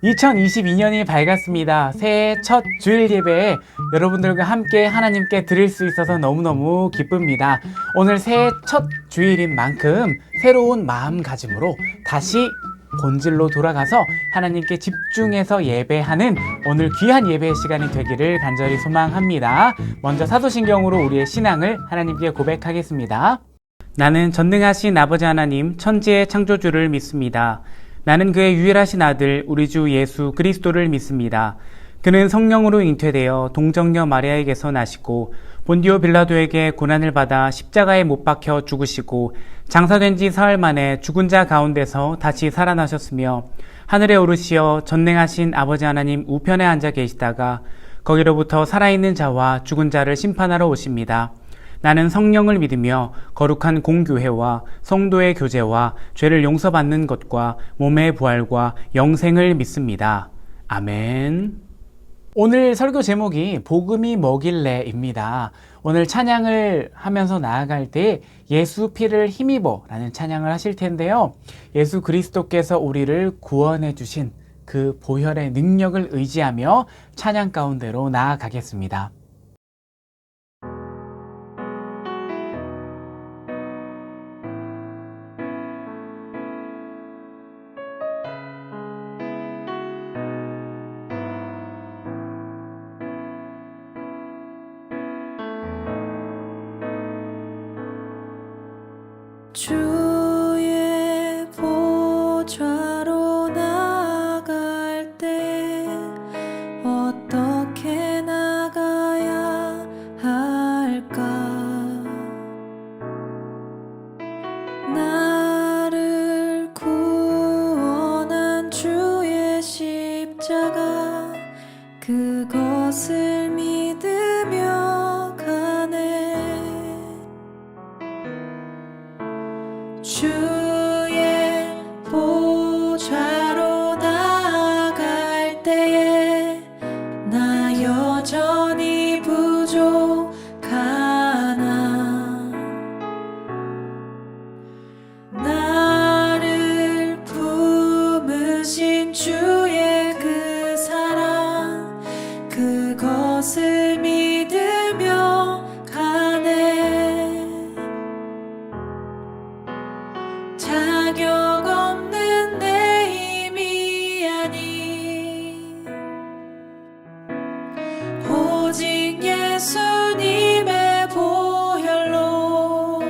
2022년이 밝았습니다. 새해 첫 주일 예배에 여러분들과 함께 하나님께 드릴 수 있어서 너무너무 기쁩니다. 오늘 새해 첫 주일인 만큼 새로운 마음가짐으로 다시 본질로 돌아가서 하나님께 집중해서 예배하는 오늘 귀한 예배의 시간이 되기를 간절히 소망합니다. 먼저 사도신경으로 우리의 신앙을 하나님께 고백하겠습니다. 나는 전능하신 아버지 하나님 천지의 창조주를 믿습니다. 나는 그의 유일하신 아들 우리 주 예수 그리스도를 믿습니다. 그는 성령으로 잉태되어 동정녀 마리아에게서 나시고 본디오 빌라도에게 고난을 받아 십자가에 못 박혀 죽으시고 장사된 지 사흘 만에 죽은 자 가운데서 다시 살아나셨으며 하늘에 오르시어 전능하신 아버지 하나님 우편에 앉아 계시다가 거기로부터 살아있는 자와 죽은 자를 심판하러 오십니다. 나는 성령을 믿으며 거룩한 공교회와 성도의 교제와 죄를 용서받는 것과 몸의 부활과 영생을 믿습니다. 아멘. 오늘 설교 제목이 복음이 뭐길래입니다. 오늘 찬양을 하면서 나아갈 때 예수 피를 힘입어 라는 찬양을 하실 텐데요. 예수 그리스도께서 우리를 구원해 주신 그 보혈의 능력을 의지하며 찬양 가운데로 나아가겠습니다. 주의 보좌로 나아갈 때 어떻게 나가야 할까? 나를 구원한 주의 십자가 그것을 믿으며 가네. 주의 보좌로 나아갈 때에 나 여전히 부족하나. 나를 품으신 주의 그 사랑 그것을 믿으며 가네. 자격 없는 내 힘이 아닌 오직 예수님의 보혈로.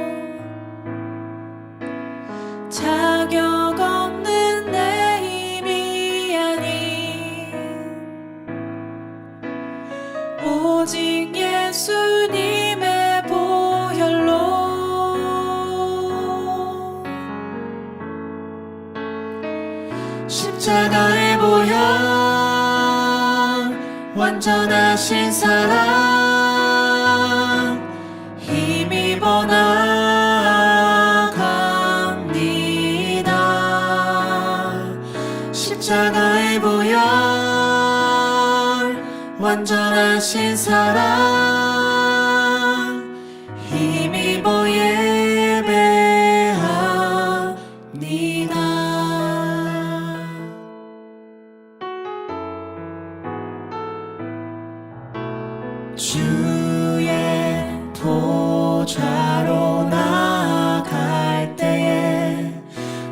자격 없는 내 힘이 아닌 오직 예수님의 보혈로. 십자가의 보혈 완전하신 사랑 힘입어 나아갑니다. 십자가의 보혈 완전하신 사랑 힘입어 예배합니다. 주의 보좌로 나아갈 때에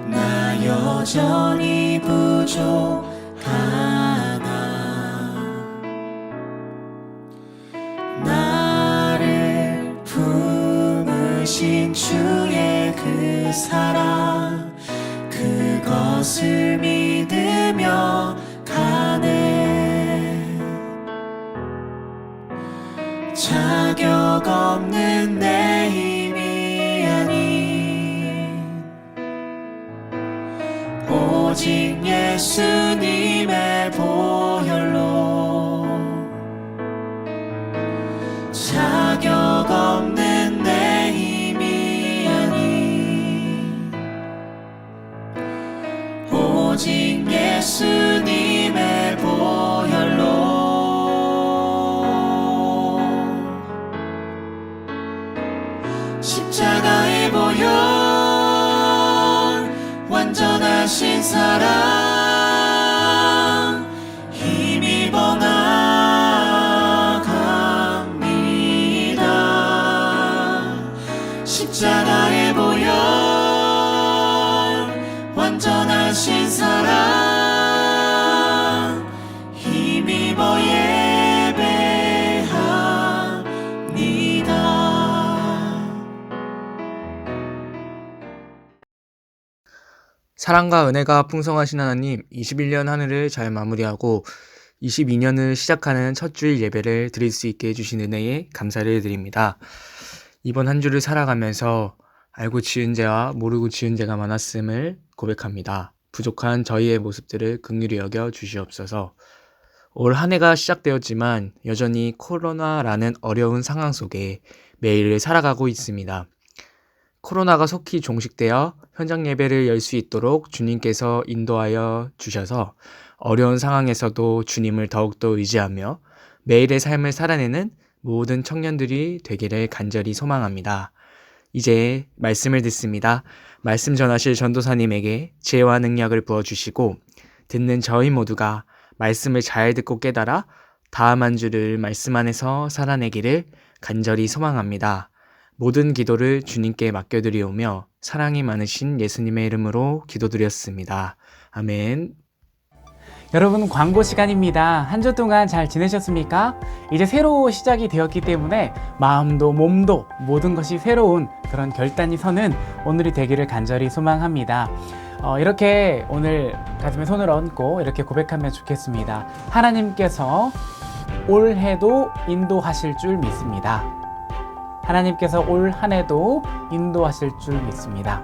나 여전히 부족하나. 나를 품으신 주의 그 사랑 그것을 믿으며 가네. 자격 없는 내 힘이 아닌 오직 예수님의 보혈로. 자격 없는 내 힘이 아닌 오직 예수님의 보혈로. 십자가의 보혈 완전하신 사랑 완전하신 사랑 힘입어 예배합니다. 사랑과 은혜가 풍성하신 하나님, 21년 한 해를 잘 마무리하고 22년을 시작하는 첫 주일 예배를 드릴 수 있게 해주신 은혜에 감사를 드립니다. 이번 한 주를 살아가면서 알고 지은 죄와 모르고 지은 죄가 많았음을 고백합니다. 부족한 저희의 모습들을 긍휼히 여겨 주시옵소서. 올 한 해가 시작되었지만 여전히 코로나라는 어려운 상황 속에 매일을 살아가고 있습니다. 코로나가 속히 종식되어 현장 예배를 열 수 있도록 주님께서 인도하여 주셔서 어려운 상황에서도 주님을 더욱더 의지하며 매일의 삶을 살아내는 모든 청년들이 되기를 간절히 소망합니다. 이제 말씀을 듣습니다. 말씀 전하실 전도사님에게 지혜와 능력을 부어주시고 듣는 저희 모두가 말씀을 잘 듣고 깨달아 다음 한 주를 말씀 안에서 살아내기를 간절히 소망합니다. 모든 기도를 주님께 맡겨드리오며 사랑이 많으신 예수님의 이름으로 기도드렸습니다. 아멘. 여러분, 광고 시간입니다. 한 주 동안 잘 지내셨습니까? 이제 새로 시작이 되었기 때문에 마음도 몸도 모든 것이 새로운 그런 결단이 서는 오늘이 되기를 간절히 소망합니다. 이렇게 오늘 가슴에 손을 얹고 이렇게 고백하면 좋겠습니다. 하나님께서 올해도 인도하실 줄 믿습니다. 하나님께서 올 한 해도 인도하실 줄 믿습니다.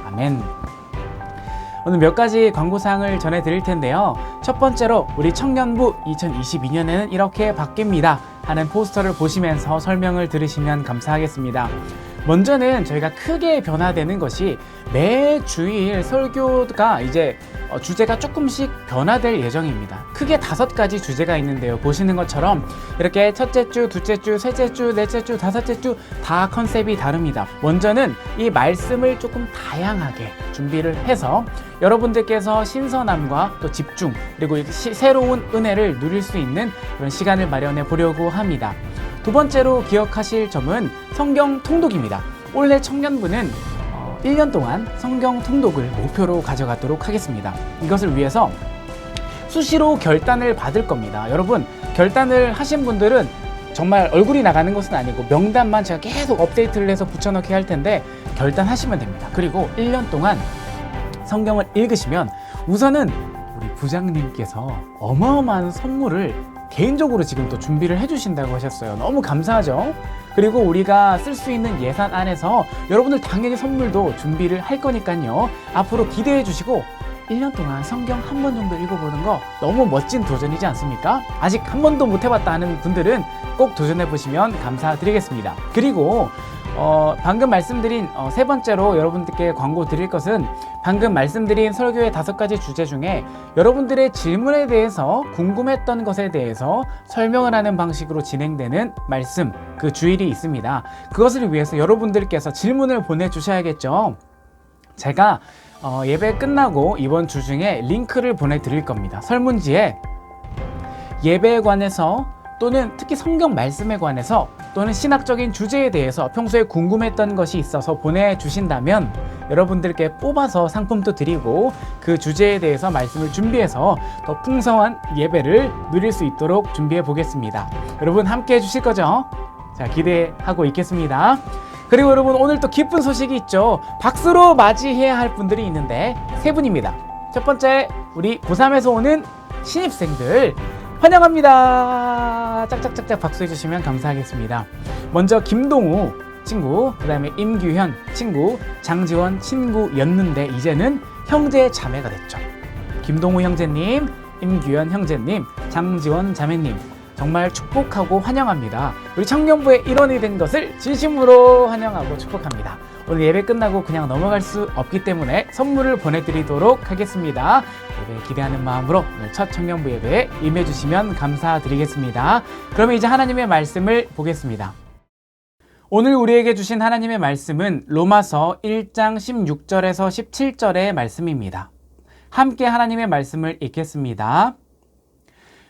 아멘. 오늘 몇 가지 광고사항을 전해드릴 텐데요. 첫 번째로 우리 청년부 2022년에는 이렇게 바뀝니다 하는 포스터를 보시면서 설명을 들으시면 감사하겠습니다. 먼저는 저희가 크게 변화되는 것이 매 주일 설교가 이제 주제가 조금씩 변화될 예정입니다. 크게 5가지 주제가 있는데요. 보시는 것처럼 이렇게 첫째 주, 둘째 주, 셋째 주, 넷째 주, 다섯째 주 다 컨셉이 다릅니다. 먼저는 이 말씀을 조금 다양하게 준비를 해서 여러분들께서 신선함과 또 집중 그리고 새로운 은혜를 누릴 수 있는 그런 시간을 마련해 보려고 합니다. 두 번째로 기억하실 점은 성경 통독입니다. 올해 청년부는 1년 동안 성경 통독을 목표로 가져가도록 하겠습니다. 이것을 위해서 수시로 결단을 받을 겁니다. 여러분, 결단을 하신 분들은 정말 얼굴이 나가는 것은 아니고 명단만 제가 계속 업데이트를 해서 붙여넣기 할 텐데 결단하시면 됩니다. 그리고 1년 동안 성경을 읽으시면 우선은 우리 부장님께서 어마어마한 선물을 개인적으로 지금 또 준비를 해주신다고 하셨어요. 너무 감사하죠? 그리고 우리가 쓸 수 있는 예산 안에서 여러분들 당연히 선물도 준비를 할 거니까요. 앞으로 기대해 주시고 1년 동안 성경 한 번 정도 읽어보는 거 너무 멋진 도전이지 않습니까? 아직 한 번도 못 해봤다 하는 분들은 꼭 도전해 보시면 감사드리겠습니다. 그리고 방금 말씀드린 세 번째로 여러분들께 광고 드릴 것은 방금 말씀드린 설교의 5가지 주제 중에 여러분들의 질문에 대해서 궁금했던 것에 대해서 설명을 하는 방식으로 진행되는 말씀, 그 주일이 있습니다. 그것을 위해서 여러분들께서 질문을 보내주셔야겠죠. 제가 예배 끝나고 이번 주 중에 링크를 보내드릴 겁니다. 설문지에 예배에 관해서 또는 특히 성경 말씀에 관해서 또는 신학적인 주제에 대해서 평소에 궁금했던 것이 있어서 보내주신다면 여러분들께 뽑아서 상품도 드리고 그 주제에 대해서 말씀을 준비해서 더 풍성한 예배를 누릴 수 있도록 준비해 보겠습니다. 여러분 함께 해주실 거죠? 자, 기대하고 있겠습니다. 그리고 여러분, 오늘 또 기쁜 소식이 있죠. 박수로 맞이해야 할 분들이 있는데 3분입니다. 첫 번째, 우리 고3에서 오는 신입생들 환영합니다. 짝짝짝짝 박수 해주시면 감사하겠습니다. 먼저 김동우 친구, 그 다음에 임규현 친구, 장지원 친구였는데 이제는 형제 자매가 됐죠. 김동우 형제님, 임규현 형제님, 장지원 자매님, 정말 축복하고 환영합니다. 우리 청년부의 일원이 된 것을 진심으로 환영하고 축복합니다. 오늘 예배 끝나고 그냥 넘어갈 수 없기 때문에 선물을 보내드리도록 하겠습니다. 예배 기대하는 마음으로 오늘 첫 청년부 예배에 임해주시면 감사드리겠습니다. 그러면 이제 하나님의 말씀을 보겠습니다. 오늘 우리에게 주신 하나님의 말씀은 로마서 1장 16절에서 17절의 말씀입니다. 함께 하나님의 말씀을 읽겠습니다.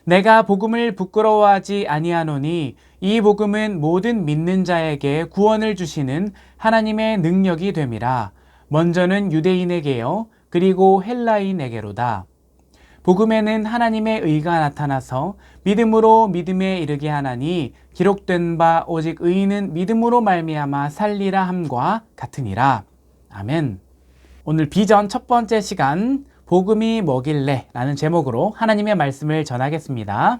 내가 복음을 부끄러워하지 아니하노니 이 복음은 모든 믿는 자에게 구원을 주시는 하나님의 능력이 됨이라. 먼저는 유대인에게요 그리고 헬라인에게로다. 복음에는 하나님의 의가 나타나서 믿음으로 믿음에 이르게 하나니 기록된 바 오직 의인은 믿음으로 말미암아 살리라 함과 같으니라. 아멘. 오늘 비전 첫 번째 시간 복음이 뭐길래 라는 제목으로 하나님의 말씀을 전하겠습니다.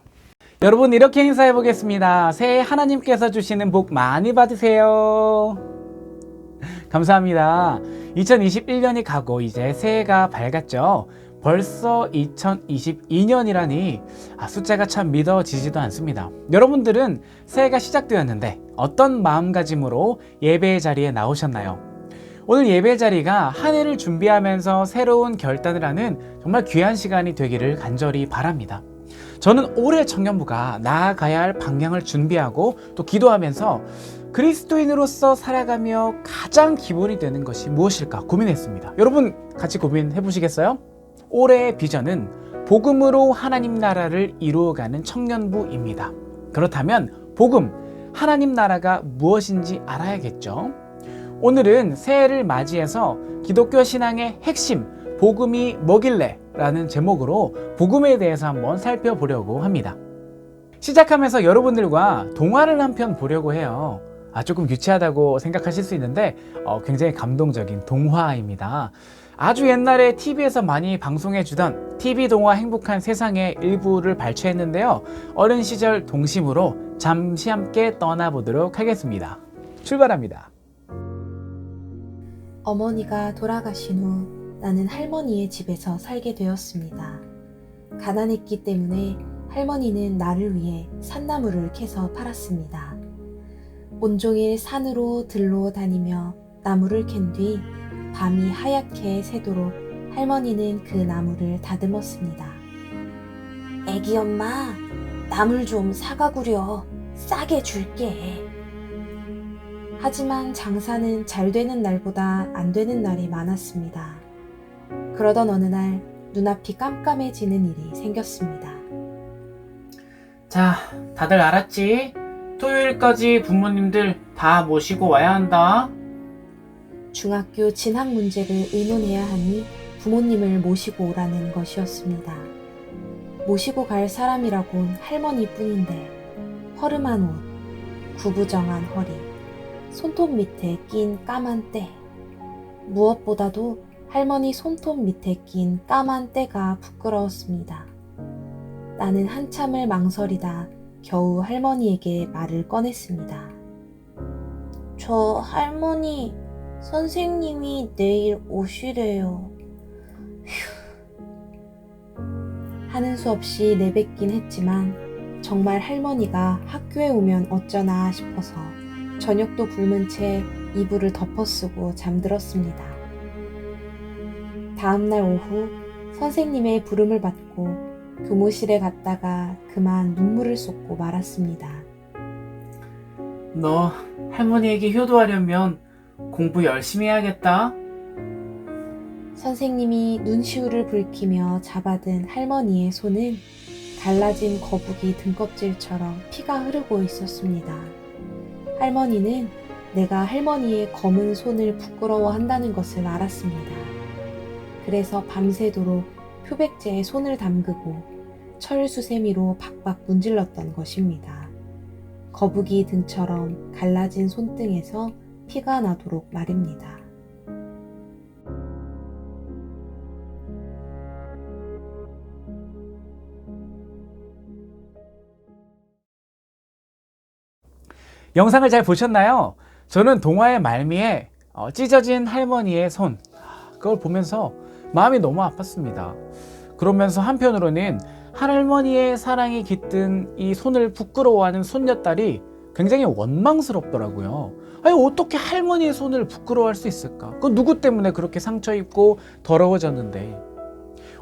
여러분 이렇게 인사해 보겠습니다. 새해 하나님께서 주시는 복 많이 받으세요. 감사합니다. 2021년이 가고 이제 새해가 밝았죠. 벌써 2022년이라니 숫자가 참 믿어지지도 않습니다. 여러분들은 새해가 시작되었는데 어떤 마음가짐으로 예배의 자리에 나오셨나요? 오늘 예배 자리가 한 해를 준비하면서 새로운 결단을 하는 정말 귀한 시간이 되기를 간절히 바랍니다. 저는 올해 청년부가 나아가야 할 방향을 준비하고 또 기도하면서 그리스도인으로서 살아가며 가장 기본이 되는 것이 무엇일까 고민했습니다. 여러분 같이 고민해 보시겠어요? 올해의 비전은 복음으로 하나님 나라를 이루어가는 청년부입니다. 그렇다면 복음, 하나님 나라가 무엇인지 알아야겠죠? 오늘은 새해를 맞이해서 기독교 신앙의 핵심, 복음이 뭐길래? 라는 제목으로 복음에 대해서 한번 살펴보려고 합니다. 시작하면서 여러분들과 동화를 한 편 보려고 해요. 조금 유치하다고 생각하실 수 있는데 굉장히 감동적인 동화입니다. 아주 옛날에 TV에서 많이 방송해주던 TV 동화 행복한 세상의 일부를 발췌했는데요. 어린 시절 동심으로 잠시 함께 떠나보도록 하겠습니다. 출발합니다. 어머니가 돌아가신 후 나는 할머니의 집에서 살게 되었습니다. 가난했기 때문에 할머니는 나를 위해 산나물을 캐서 팔았습니다. 온종일 산으로 들로 다니며 나무를 캔 뒤 밤이 하얗게 새도록 할머니는 그 나무를 다듬었습니다. 애기 엄마, 나물 좀 사가구려. 싸게 줄게. 하지만 장사는 잘 되는 날보다 안 되는 날이 많았습니다. 그러던 어느 날 눈앞이 깜깜해지는 일이 생겼습니다. 자, 다들 알았지? 토요일까지 부모님들 다 모시고 와야 한다. 중학교 진학 문제를 의논해야 하니 부모님을 모시고 오라는 것이었습니다. 모시고 갈 사람이라곤 할머니뿐인데 허름한 옷, 구부정한 허리, 손톱 밑에 낀 까만 때, 무엇보다도 할머니 손톱 밑에 낀 까만 때가 부끄러웠습니다. 나는 한참을 망설이다 겨우 할머니에게 말을 꺼냈습니다. 저 할머니, 선생님이 내일 오시래요. 하는 수 없이 내뱉긴 했지만 정말 할머니가 학교에 오면 어쩌나 싶어서 저녁도 굶은 채 이불을 덮어쓰고 잠들었습니다. 다음날 오후 선생님의 부름을 받고 교무실에 갔다가 그만 눈물을 쏟고 말았습니다. 너 할머니에게 효도하려면 공부 열심히 해야겠다. 선생님이 눈시울을 붉히며 잡아든 할머니의 손은 갈라진 거북이 등껍질처럼 피가 흐르고 있었습니다. 할머니는 내가 할머니의 검은 손을 부끄러워한다는 것을 알았습니다. 그래서 밤새도록 표백제에 손을 담그고 철수세미로 박박 문질렀던 것입니다. 거북이 등처럼 갈라진 손등에서 피가 나도록 말입니다. 영상을 잘 보셨나요? 저는 동화의 말미에 찢어진 할머니의 손, 그걸 보면서 마음이 너무 아팠습니다. 그러면서 한편으로는 할머니의 사랑이 깃든 이 손을 부끄러워하는 손녀딸이 굉장히 원망스럽더라고요. 아니 어떻게 할머니의 손을 부끄러워할 수 있을까? 그 누구 때문에 그렇게 상처 입고 더러워졌는데.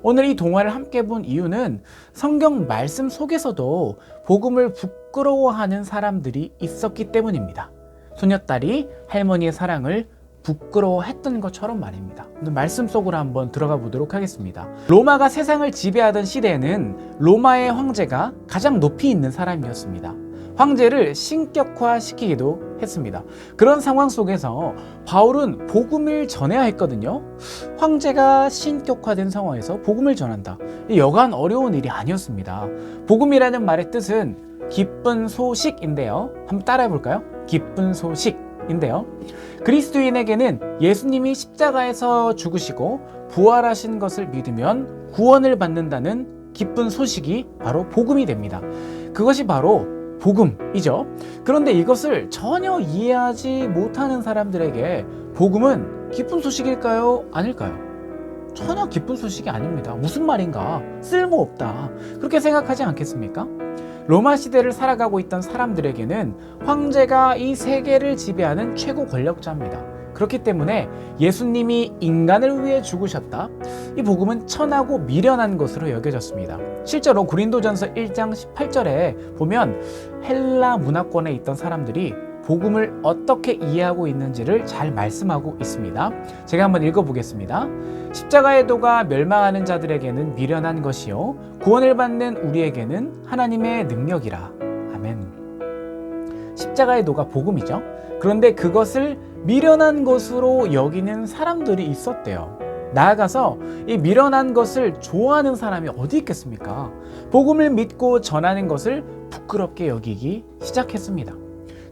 오늘 이 동화를 함께 본 이유는 성경 말씀 속에서도 복음을 부끄러워하는 사람들이 있었기 때문입니다. 손녀딸이 할머니의 사랑을 부끄러워했던 것처럼 말입니다. 오늘 말씀 속으로 한번 들어가 보도록 하겠습니다. 로마가 세상을 지배하던 시대에는 로마의 황제가 가장 높이 있는 사람이었습니다. 황제를 신격화시키기도 했습니다. 그런 상황 속에서 바울은 복음을 전해야 했거든요. 황제가 신격화된 상황에서 복음을 전한다. 여간 어려운 일이 아니었습니다. 복음이라는 말의 뜻은 기쁜 소식인데요. 한번 따라해 볼까요? 기쁜 소식인데요. 그리스도인에게는 예수님이 십자가에서 죽으시고 부활하신 것을 믿으면 구원을 받는다는 기쁜 소식이 바로 복음이 됩니다. 그것이 바로 복음이죠. 그런데 이것을 전혀 이해하지 못하는 사람들에게 복음은 기쁜 소식일까요? 아닐까요? 전혀 기쁜 소식이 아닙니다. 무슨 말인가? 쓸모없다. 그렇게 생각하지 않겠습니까? 로마 시대를 살아가고 있던 사람들에게는 황제가 이 세계를 지배하는 최고 권력자입니다. 그렇기 때문에 예수님이 인간을 위해 죽으셨다. 이 복음은 천하고 미련한 것으로 여겨졌습니다. 실제로 고린도전서 1장 18절에 보면 헬라 문화권에 있던 사람들이 복음을 어떻게 이해하고 있는지를 잘 말씀하고 있습니다. 제가 한번 읽어보겠습니다. 십자가의 도가 멸망하는 자들에게는 미련한 것이요 구원을 받는 우리에게는 하나님의 능력이라. 아멘. 십자가의 도가 복음이죠. 그런데 그것을 미련한 것으로 여기는 사람들이 있었대요. 나아가서 이 미련한 것을 좋아하는 사람이 어디 있겠습니까? 복음을 믿고 전하는 것을 부끄럽게 여기기 시작했습니다.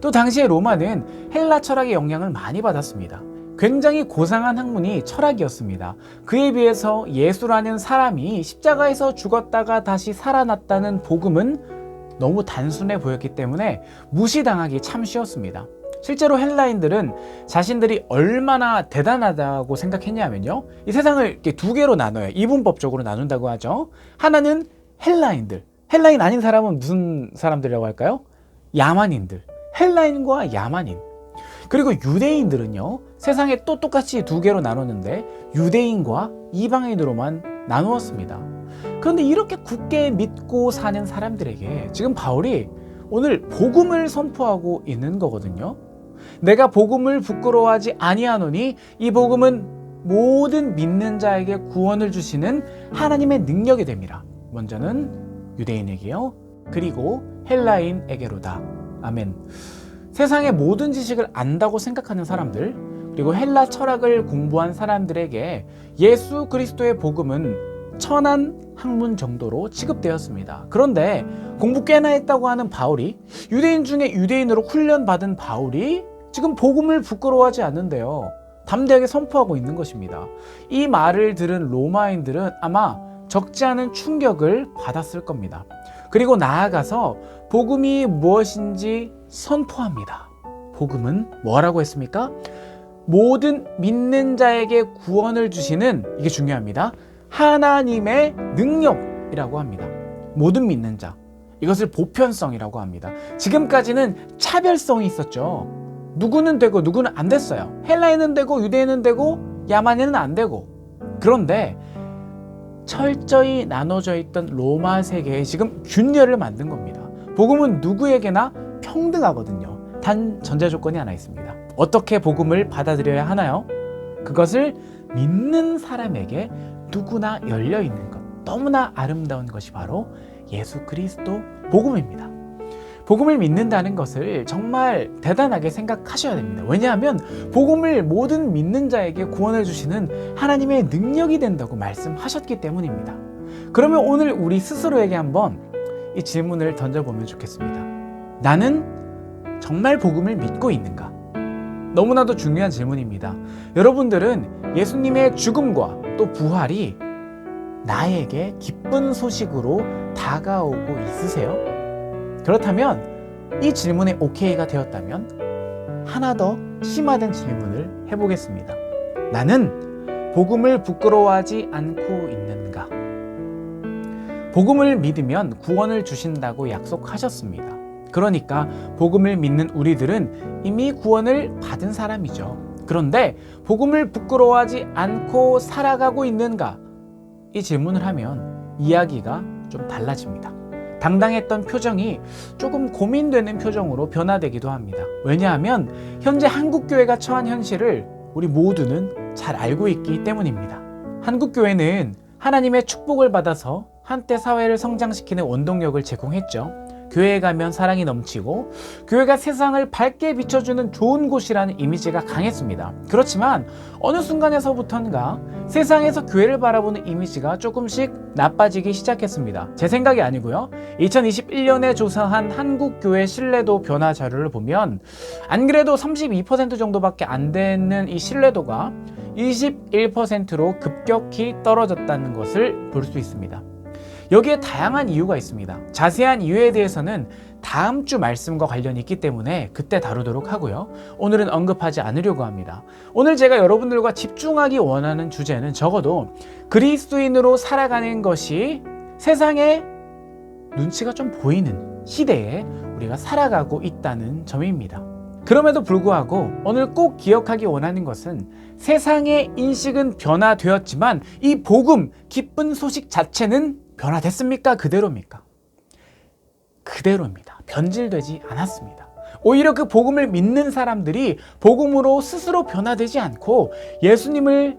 또 당시의 로마는 헬라 철학의 영향을 많이 받았습니다. 굉장히 고상한 학문이 철학이었습니다. 그에 비해서 예수라는 사람이 십자가에서 죽었다가 다시 살아났다는 복음은 너무 단순해 보였기 때문에 무시당하기 참 쉬웠습니다. 실제로 헬라인들은 자신들이 얼마나 대단하다고 생각했냐면요. 이 세상을 이렇게 두 개로 나눠요. 이분법적으로 나눈다고 하죠. 하나는 헬라인들. 헬라인 아닌 사람은 무슨 사람들이라고 할까요? 야만인들. 헬라인과 야만인. 그리고 유대인들은요. 세상에 또 똑같이 두 개로 나눴는데 유대인과 이방인으로만 나누었습니다. 그런데 이렇게 굳게 믿고 사는 사람들에게 지금 바울이 오늘 복음을 선포하고 있는 거거든요. 내가 복음을 부끄러워하지 아니하노니 이 복음은 모든 믿는 자에게 구원을 주시는 하나님의 능력이 됨이라. 먼저는 유대인에게요. 그리고 헬라인에게로다. 아멘. 세상의 모든 지식을 안다고 생각하는 사람들, 그리고 헬라 철학을 공부한 사람들에게 예수 그리스도의 복음은 천한 학문 정도로 취급되었습니다. 그런데 공부 꽤나 했다고 하는 바울이, 유대인 중에 유대인으로 훈련받은 바울이 지금 복음을 부끄러워하지 않는데요. 담대하게 선포하고 있는 것입니다. 이 말을 들은 로마인들은 아마 적지 않은 충격을 받았을 겁니다. 그리고 나아가서 복음이 무엇인지 선포합니다. 복음은 뭐라고 했습니까? 모든 믿는 자에게 구원을 주시는, 이게 중요합니다, 하나님의 능력이라고 합니다. 모든 믿는 자. 이것을 보편성이라고 합니다. 지금까지는 차별성이 있었죠. 누구는 되고 누구는 안 됐어요. 헬라인은 되고 유대인은 되고 야만인은 안 되고. 그런데 철저히 나눠져 있던 로마 세계에 지금 균열을 만든 겁니다. 복음은 누구에게나 평등하거든요. 단 전제 조건이 하나 있습니다. 어떻게 복음을 받아들여야 하나요? 그것을 믿는 사람에게 누구나 열려 있는 것, 너무나 아름다운 것이 바로 예수 그리스도 복음입니다. 복음을 믿는다는 것을 정말 대단하게 생각하셔야 됩니다. 왜냐하면 복음을 모든 믿는 자에게 구원해 주시는 하나님의 능력이 된다고 말씀하셨기 때문입니다. 그러면 오늘 우리 스스로에게 한번 이 질문을 던져보면 좋겠습니다. 나는 정말 복음을 믿고 있는가? 너무나도 중요한 질문입니다. 여러분들은 예수님의 죽음과 또 부활이 나에게 기쁜 소식으로 다가오고 있으세요? 그렇다면 이 질문에 오케이가 되었다면 하나 더 심화된 질문을 해보겠습니다. 나는 복음을 부끄러워하지 않고 있는가? 복음을 믿으면 구원을 주신다고 약속하셨습니다. 그러니까 복음을 믿는 우리들은 이미 구원을 받은 사람이죠. 그런데 복음을 부끄러워하지 않고 살아가고 있는가? 이 질문을 하면 이야기가 좀 달라집니다. 당당했던 표정이 조금 고민되는 표정으로 변화되기도 합니다. 왜냐하면 현재 한국교회가 처한 현실을 우리 모두는 잘 알고 있기 때문입니다. 한국교회는 하나님의 축복을 받아서 한때 사회를 성장시키는 원동력을 제공했죠. 교회에 가면 사랑이 넘치고 교회가 세상을 밝게 비춰주는 좋은 곳이라는 이미지가 강했습니다. 그렇지만 어느 순간에서부터인가 세상에서 교회를 바라보는 이미지가 조금씩 나빠지기 시작했습니다. 제 생각이 아니고요. 2021년에 조사한 한국교회 신뢰도 변화 자료를 보면 안 그래도 32% 정도밖에 안 되는 이 신뢰도가 21%로 급격히 떨어졌다는 것을 볼 수 있습니다. 여기에 다양한 이유가 있습니다. 자세한 이유에 대해서는 다음 주 말씀과 관련이 있기 때문에 그때 다루도록 하고요. 오늘은 언급하지 않으려고 합니다. 오늘 제가 여러분들과 집중하기 원하는 주제는 적어도 그리스도인으로 살아가는 것이 세상에 눈치가 좀 보이는 시대에 우리가 살아가고 있다는 점입니다. 그럼에도 불구하고 오늘 꼭 기억하기 원하는 것은 세상의 인식은 변화되었지만 이 복음, 기쁜 소식 자체는 변화됐습니까? 그대로입니까? 그대로입니다. 변질되지 않았습니다. 오히려 그 복음을 믿는 사람들이 복음으로 스스로 변화되지 않고 예수님께서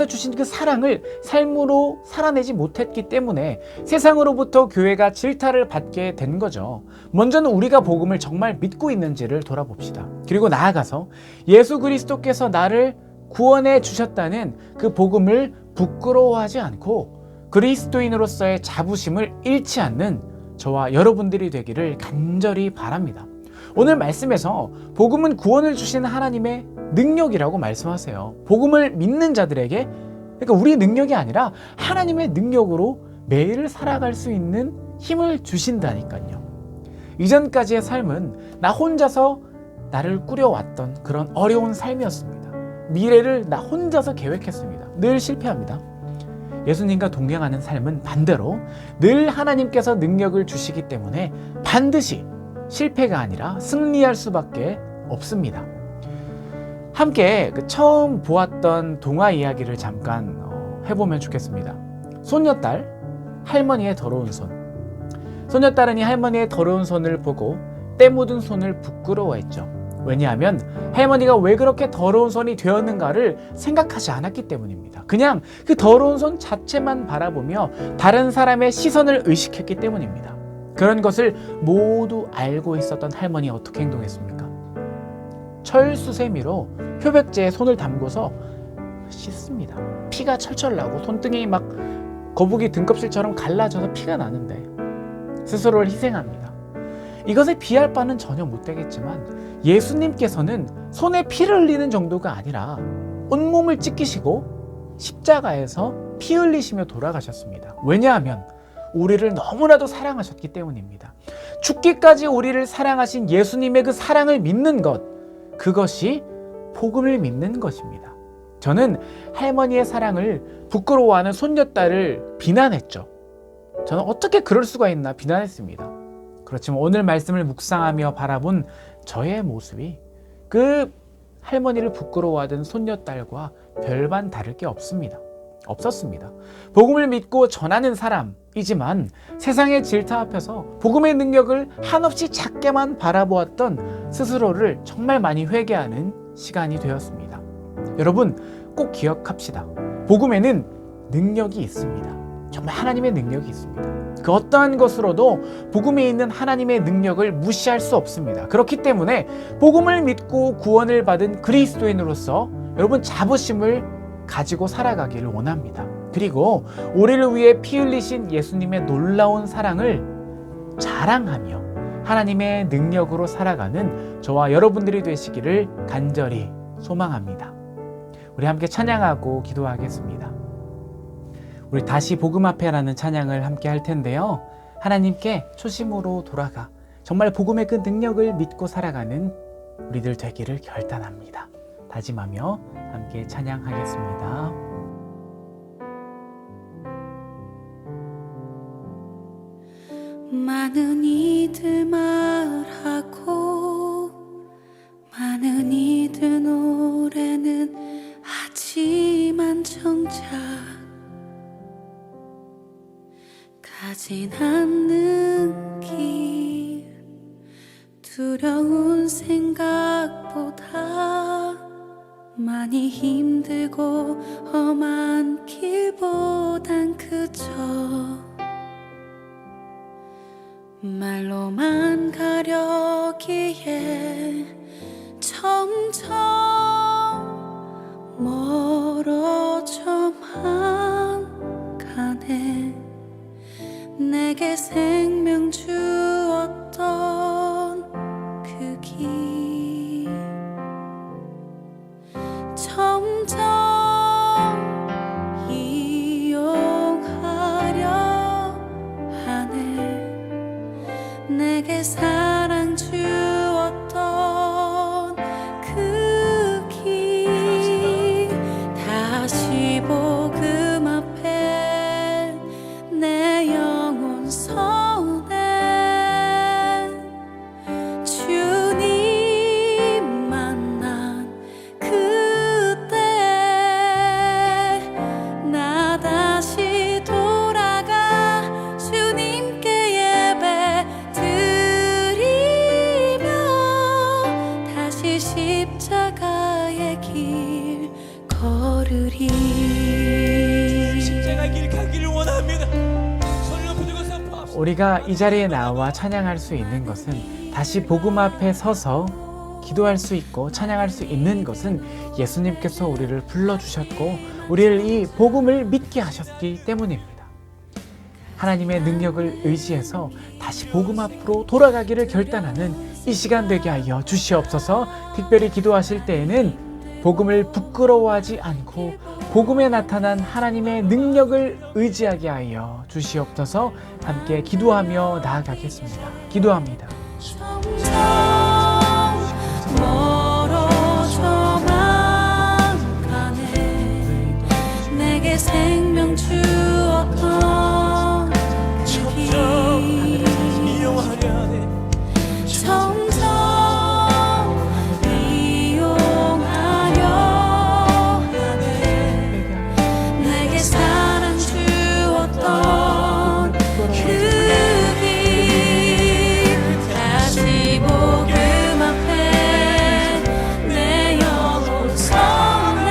주신 그 사랑을 삶으로 살아내지 못했기 때문에 세상으로부터 교회가 질타를 받게 된 거죠. 먼저는 우리가 복음을 정말 믿고 있는지를 돌아봅시다. 그리고 나아가서 예수 그리스도께서 나를 구원해 주셨다는 그 복음을 부끄러워하지 않고 그리스도인으로서의 자부심을 잃지 않는 저와 여러분들이 되기를 간절히 바랍니다. 오늘 말씀에서 복음은 구원을 주시는 하나님의 능력이라고 말씀하세요. 복음을 믿는 자들에게, 그러니까 우리의 능력이 아니라 하나님의 능력으로 매일 살아갈 수 있는 힘을 주신다니까요. 이전까지의 삶은 나 혼자서 나를 꾸려왔던 그런 어려운 삶이었습니다. 미래를 나 혼자서 계획했습니다. 늘 실패합니다. 예수님과 동행하는 삶은 반대로 늘 하나님께서 능력을 주시기 때문에 반드시 실패가 아니라 승리할 수밖에 없습니다. 함께 처음 보았던 동화 이야기를 잠깐 해보면 좋겠습니다. 손녀딸, 할머니의 더러운 손. 손녀딸은 이 할머니의 더러운 손을 보고 때 묻은 손을 부끄러워했죠. 왜냐하면 할머니가 왜 그렇게 더러운 손이 되었는가를 생각하지 않았기 때문입니다. 그냥 그 더러운 손 자체만 바라보며 다른 사람의 시선을 의식했기 때문입니다. 그런 것을 모두 알고 있었던 할머니 어떻게 행동했습니까? 철수세미로 표백제에 손을 담고서 씻습니다. 피가 철철 나고 손등이 막 거북이 등껍질처럼 갈라져서 피가 나는데 스스로를 희생합니다. 이것에 비할 바는 전혀 못 되겠지만 예수님께서는 손에 피를 흘리는 정도가 아니라 온몸을 찢기시고 십자가에서 피 흘리시며 돌아가셨습니다. 왜냐하면 우리를 너무나도 사랑하셨기 때문입니다. 죽기까지 우리를 사랑하신 예수님의 그 사랑을 믿는 것, 그것이 복음을 믿는 것입니다. 저는 할머니의 사랑을 부끄러워하는 손녀딸을 비난했죠. 저는 어떻게 그럴 수가 있나 비난했습니다. 그렇지만 오늘 말씀을 묵상하며 바라본 저의 모습이 그 할머니를 부끄러워하던 손녀딸과 별반 다를 게 없었습니다. 복음을 믿고 전하는 사람이지만 세상의 질타 앞에서 복음의 능력을 한없이 작게만 바라보았던 스스로를 정말 많이 회개하는 시간이 되었습니다. 여러분 꼭 기억합시다. 복음에는 능력이 있습니다. 정말 하나님의 능력이 있습니다. 그 어떠한 것으로도 복음에 있는 하나님의 능력을 무시할 수 없습니다. 그렇기 때문에 복음을 믿고 구원을 받은 그리스도인으로서 여러분 자부심을 가지고 살아가기를 원합니다. 그리고 우리를 위해 피 흘리신 예수님의 놀라운 사랑을 자랑하며 하나님의 능력으로 살아가는 저와 여러분들이 되시기를 간절히 소망합니다. 우리 함께 찬양하고 기도하겠습니다. 우리 다시 복음 앞에라는 찬양을 함께 할 텐데요. 하나님께 초심으로 돌아가 정말 복음의 그 능력을 믿고 살아가는 우리들 되기를 결단합니다. 다짐하며 함께 찬양하겠습니다. 많은 이들 말하고 많은 이들 노래는 하지만 정작 가진 않는 길 두려운 생각보다 많이 힘들고 험한 길보단 그저 말로만 가려기에 점점 멀어져만 가네. 내게 생명 주었던 그 길 점점 이용하려 하네. 내게 사랑 주었던 그 길 다시 복음 앞에 내 영혼 서운해. 주님 만난 그때 나 다시 돌아가 주님께 예배 드리며 다시 십자가의 길 걸으리. 십자가 길 가기를 원합니다. 손을 높이 들고 선포합시다. 우리가 이 자리에 나와 찬양할 수 있는 것은, 다시 복음 앞에 서서 기도할 수 있고 찬양할 수 있는 것은 예수님께서 우리를 불러주셨고 우리를 이 복음을 믿게 하셨기 때문입니다. 하나님의 능력을 의지해서 다시 복음 앞으로 돌아가기를 결단하는 이 시간 되게 하여 주시옵소서. 특별히 기도하실 때에는 복음을 부끄러워하지 않고 복음에 나타난 하나님의 능력을 의지하게 하여 주시옵소서. 함께 기도하며 나아가겠습니다. 기도합니다. 점점 멀어져만 가네. 내게 생명 주었던 그 길 이용하려 하네. 점점 이용하려 하네. 내게 사랑 주었던 그 길 다시 복음 앞에 내 영혼 서네.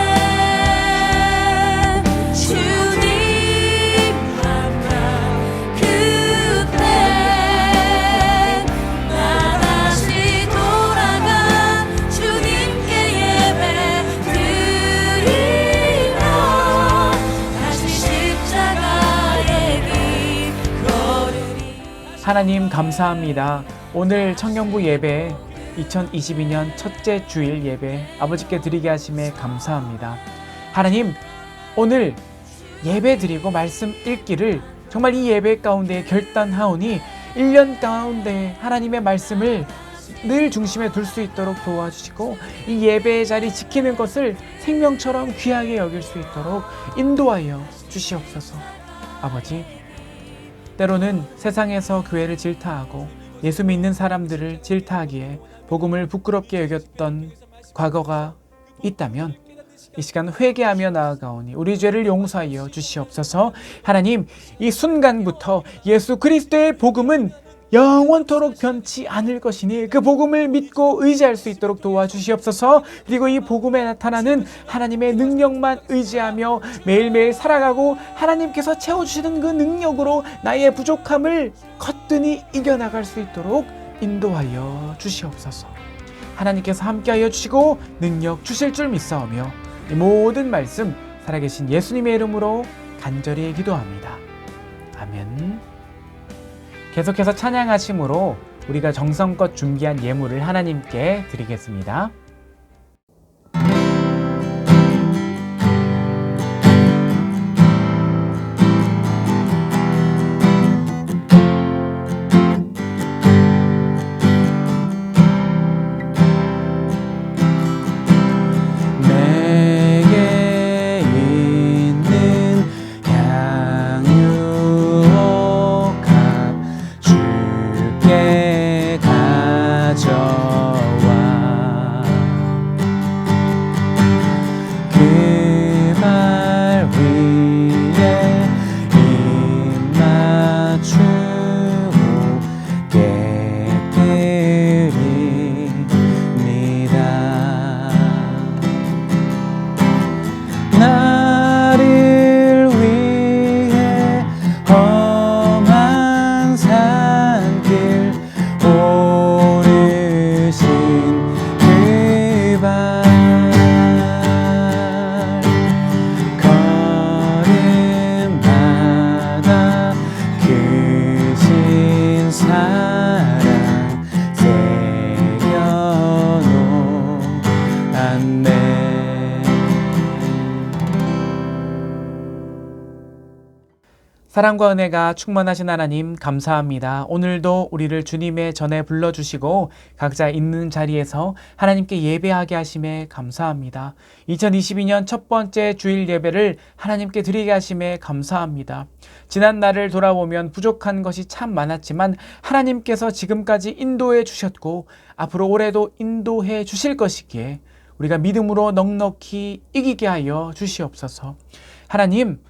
주님 만난 그때 나 다시 돌아가 주님께 예배 드리며 다시 십자가의 길 걸으리. 하나님 감사합니다. 오늘 청년부 예배 2022년 첫째 주일 예배 아버지께 드리게 하심에 감사합니다. 하나님, 오늘 예배 드리고 말씀 읽기를 정말 이 예배 가운데 결단하오니 1년 가운데 하나님의 말씀을 늘 중심에 둘 수 있도록 도와주시고 이 예배의 자리 지키는 것을 생명처럼 귀하게 여길 수 있도록 인도하여 주시옵소서. 아버지, 때로는 세상에서 교회를 질타하고 예수 믿는 사람들을 질타하기에 복음을 부끄럽게 여겼던 과거가 있다면 이 시간 회개하며 나아가오니 우리 죄를 용서하여 주시옵소서. 하나님, 이 순간부터 예수 그리스도의 복음은 영원토록 변치 않을 것이니 그 복음을 믿고 의지할 수 있도록 도와주시옵소서. 그리고 이 복음에 나타나는 하나님의 능력만 의지하며 매일매일 살아가고 하나님께서 채워주시는 그 능력으로 나의 부족함을 거뜬히 이겨나갈 수 있도록 인도하여 주시옵소서. 하나님께서 함께하여 주시고 능력 주실 줄 믿사오며 이 모든 말씀 살아계신 예수님의 이름으로 간절히 기도합니다. 아멘. 계속해서 찬양하심으로 우리가 정성껏 준비한 예물을 하나님께 드리겠습니다. 내게 있는 향유옥 주께 가져와 사랑과 은혜가 충만하신 하나님 감사합니다. 오늘도 우리를 주님의 전에 불러주시고 각자 있는 자리에서 하나님께 예배하게 하심에 감사합니다. 2022년 첫 번째 주일 예배를 하나님께 드리게 하심에 감사합니다. 지난 날을 돌아보면 부족한 것이 참 많았지만 하나님께서 지금까지 인도해 주셨고 앞으로 올해도 인도해 주실 것이기에 우리가 믿음으로 넉넉히 이기게 하여 주시옵소서. 하나님,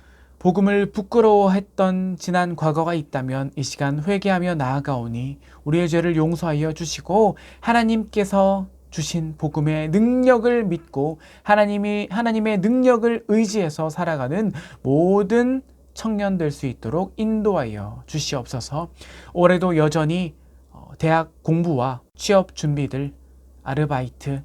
복음을 부끄러워했던 지난 과거가 있다면 이 시간 회개하며 나아가오니 우리의 죄를 용서하여 주시고 하나님께서 주신 복음의 능력을 믿고 하나님의 능력을 의지해서 살아가는 모든 청년 될 수 있도록 인도하여 주시옵소서. 올해도 여전히 대학 공부와 취업 준비들, 아르바이트,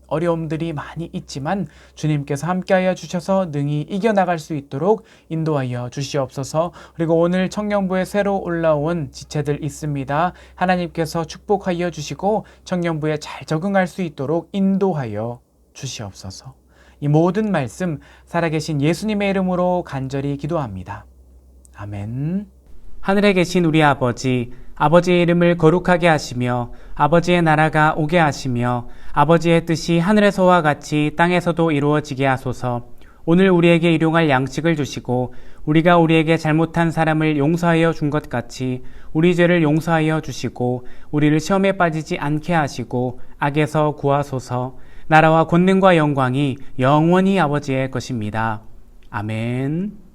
어려움들이 많이 있지만 주님께서 함께하여 주셔서 능히 이겨나갈 수 있도록 인도하여 주시옵소서. 그리고 오늘 청년부에 새로 올라온 지체들 있습니다. 하나님께서 축복하여 주시고 청년부에 잘 적응할 수 있도록 인도하여 주시옵소서. 이 모든 말씀 살아계신 예수님의 이름으로 간절히 기도합니다. 아멘. 하늘에 계신 우리 아버지, 아버지의 이름을 거룩하게 하시며 아버지의 나라가 오게 하시며 아버지의 뜻이 하늘에서와 같이 땅에서도 이루어지게 하소서. 오늘 우리에게 일용할 양식을 주시고 우리가 우리에게 잘못한 사람을 용서하여 준 것 같이 우리 죄를 용서하여 주시고 우리를 시험에 빠지지 않게 하시고 악에서 구하소서. 나라와 권능과 영광이 영원히 아버지의 것입니다. 아멘.